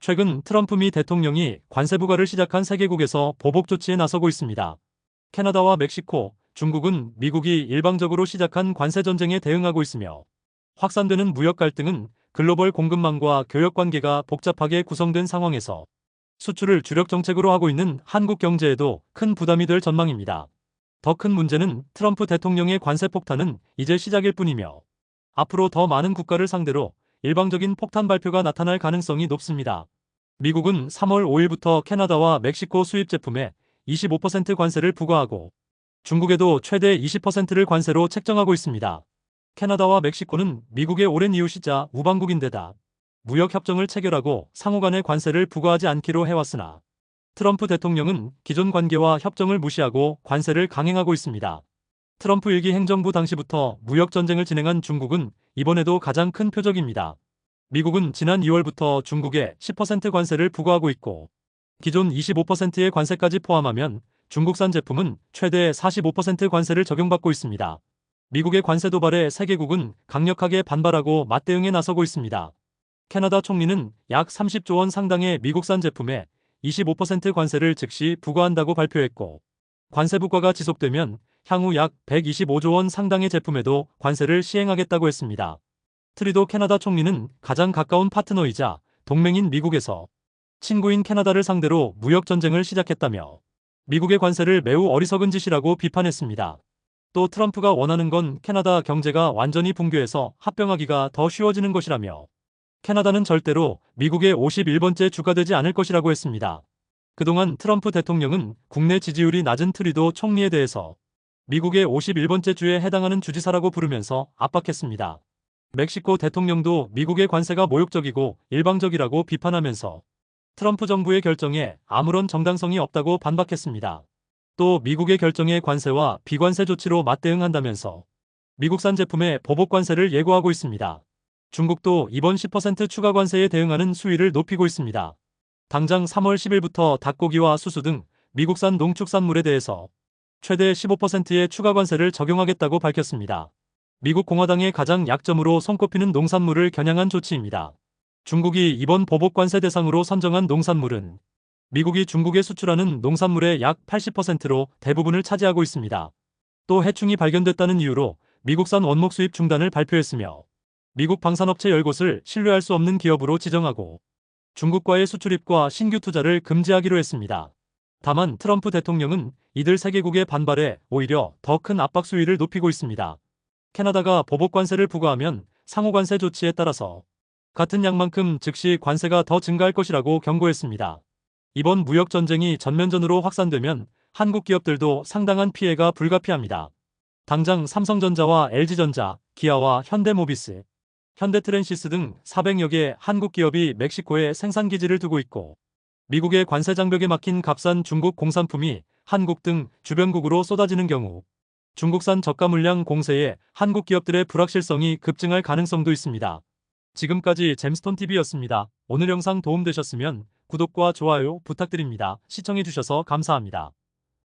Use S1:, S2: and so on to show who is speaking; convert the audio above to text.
S1: 최근 트럼프 미 대통령이 관세 부과를 시작한 세계국에서 보복 조치에 나서고 있습니다. 캐나다와 멕시코, 중국은 미국이 일방적으로 시작한 관세 전쟁에 대응하고 있으며 확산되는 무역 갈등은 글로벌 공급망과 교역 관계가 복잡하게 구성된 상황에서 수출을 주력 정책으로 하고 있는 한국 경제에도 큰 부담이 될 전망입니다. 더 큰 문제는 트럼프 대통령의 관세 폭탄은 이제 시작일 뿐이며 앞으로 더 많은 국가를 상대로 일방적인 폭탄 발표가 나타날 가능성이 높습니다. 미국은 3월 5일부터 캐나다와 멕시코 수입 제품에 25% 관세를 부과하고 중국에도 최대 20%를 관세로 책정하고 있습니다. 캐나다와 멕시코는 미국의 오랜 이웃이자 우방국인데다 무역협정을 체결하고 상호 간의 관세를 부과하지 않기로 해왔으나 트럼프 대통령은 기존 관계와 협정을 무시하고 관세를 강행하고 있습니다. 트럼프 1기 행정부 당시부터 무역전쟁을 진행한 중국은 이번에도 가장 큰 표적입니다. 미국은 지난 2월부터 중국에 10% 관세를 부과하고 있고 기존 25%의 관세까지 포함하면 중국산 제품은 최대 45% 관세를 적용받고 있습니다. 미국의 관세 도발에 세계국은 강력하게 반발하고 맞대응에 나서고 있습니다. 캐나다 총리는 약 30조 원 상당의 미국산 제품에 25% 관세를 즉시 부과한다고 발표했고 관세 부과가 지속되면 향후 약 125조 원 상당의 제품에도 관세를 시행하겠다고 했습니다. 트리도 캐나다 총리는 가장 가까운 파트너이자 동맹인 미국에서 친구인 캐나다를 상대로 무역 전쟁을 시작했다며 미국의 관세를 매우 어리석은 짓이라고 비판했습니다. 또 트럼프가 원하는 건 캐나다 경제가 완전히 붕괴해서 합병하기가 더 쉬워지는 것이라며 캐나다는 절대로 미국의 51번째 주가 되지 않을 것이라고 했습니다. 그동안 트럼프 대통령은 국내 지지율이 낮은 트리도 총리에 대해서 미국의 51번째 주에 해당하는 주지사라고 부르면서 압박했습니다. 멕시코 대통령도 미국의 관세가 모욕적이고 일방적이라고 비판하면서 트럼프 정부의 결정에 아무런 정당성이 없다고 반박했습니다. 또 미국의 결정에 관세와 비관세 조치로 맞대응한다면서 미국산 제품에 보복 관세를 예고하고 있습니다. 중국도 이번 10% 추가 관세에 대응하는 수위를 높이고 있습니다. 당장 3월 10일부터 닭고기와 수수 등 미국산 농축산물에 대해서 최대 15%의 추가 관세를 적용하겠다고 밝혔습니다. 미국 공화당의 가장 약점으로 손꼽히는 농산물을 겨냥한 조치입니다. 중국이 이번 보복 관세 대상으로 선정한 농산물은 미국이 중국에 수출하는 농산물의 약 80%로 대부분을 차지하고 있습니다. 또 해충이 발견됐다는 이유로 미국산 원목 수입 중단을 발표했으며 미국 방산업체 10곳을 신뢰할 수 없는 기업으로 지정하고 중국과의 수출입과 신규 투자를 금지하기로 했습니다. 다만 트럼프 대통령은 이들 세계국의 반발에 오히려 더 큰 압박 수위를 높이고 있습니다. 캐나다가 보복 관세를 부과하면 상호 관세 조치에 따라서 같은 양만큼 즉시 관세가 더 증가할 것이라고 경고했습니다. 이번 무역 전쟁이 전면전으로 확산되면 한국 기업들도 상당한 피해가 불가피합니다. 당장 삼성전자와 LG전자, 기아와 현대모비스, 현대트랜시스 등 400여 개 한국 기업이 멕시코에 생산 기지를 두고 있고 미국의 관세 장벽에 막힌 값싼 중국 공산품이 한국 등 주변국으로 쏟아지는 경우 중국산 저가 물량 공세에 한국 기업들의 불확실성이 급증할 가능성도 있습니다. 지금까지 잼스톤TV였습니다. 오늘 영상 도움되셨으면 구독과 좋아요 부탁드립니다. 시청해주셔서 감사합니다.